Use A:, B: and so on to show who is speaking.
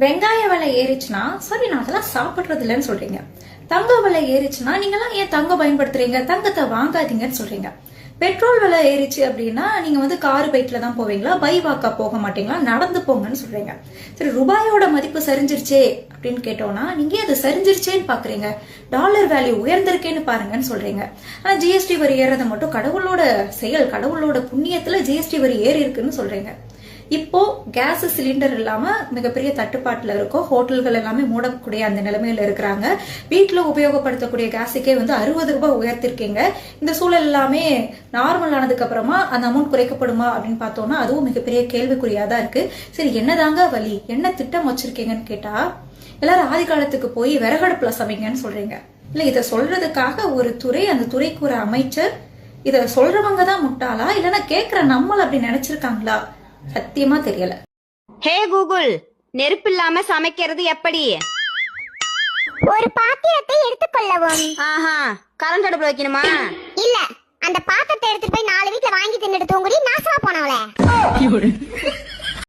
A: வெங்காய விலை ஏறிச்சுன்னா சரி நான் அதெல்லாம் சாப்பிடுறது இல்லைன்னு சொல்றீங்க. தங்க விலை ஏறிச்சுன்னா நீங்கெல்லாம் ஏன் தங்கம் பயன்படுத்துறீங்க, தங்கத்தை வாங்காதீங்கன்னு சொல்றீங்க. பெட்ரோல் விலை ஏறிச்சு அப்படின்னா நீங்க கார் பைக்ல தான் போவீங்களா, பை வாக்கா போக மாட்டீங்களா, நடந்து போங்கன்னு சொல்றீங்க. சரி ரூபாயோட மதிப்பு சரிஞ்சிருச்சே அப்படின்னு கேட்டோம்னா நீங்க அது சரிஞ்சிருச்சேன்னு பாக்குறீங்க, டாலர் வேல்யூ உயர்ந்திருக்கேன்னு பாருங்கன்னு சொல்றீங்க. ஆனா ஜிஎஸ்டி வரி ஏறதை மட்டும் கடவுளோட செயல், கடவுளோட புண்ணியத்துல ஜிஎஸ்டி வரி ஏறி இருக்குன்னு சொல்றீங்க. இப்போ கேஸ் சிலிண்டர் இல்லாம மிகப்பெரிய தட்டுப்பாட்டுல இருக்கும், ஹோட்டல்கள் எல்லாமே மூடக்கூடிய அந்த நிலைமையில இருக்கிறாங்க. வீட்டுல உபயோகப்படுத்தக்கூடிய கேஸுக்கே 60 ரூபாய் உயர்த்திருக்கீங்க. இந்த சூழல் எல்லாமே நார்மல் ஆனதுக்கு அப்புறமா அந்த அமௌண்ட் குறைக்கப்படுமா அப்படின்னு பார்த்தோம்னா அதுவும் மிகப்பெரிய கேள்விக்குறியாதான் இருக்கு. சரி என்னதாங்க வழி, என்ன திட்டம் வச்சிருக்கீங்கன்னு கேட்டா எல்லாரும் ஆதி காலத்துக்கு போய் விறகடுப்புல சமைங்கன்னு சொல்றீங்க. இல்ல இதை சொல்றதுக்காக ஒரு துறை, அந்த துறைக்கு ஒரு அமைச்சர், இத சொல்றவங்க தான் முட்டாளா இல்லைன்னா கேக்குற நம்மள அப்படி நினைச்சிருக்காங்களா சத்தியமா தெரியல.
B: ஹே கூகுள், நெருப்பு இல்லாம சமைக்கிறது எப்படி?
C: ஒரு பாத்திரத்தை எடுத்துக்கொள்ளவும்.
B: ஆஹா, கரண்ட் அடுப்புல வைக்கணுமா?
C: இல்ல, அந்த பாத்திரத்தை எடுத்துட்டு போய் 4 வீட்ல வாங்கி தின்னுட்டு தூங்குடி நாசமா போனவளே.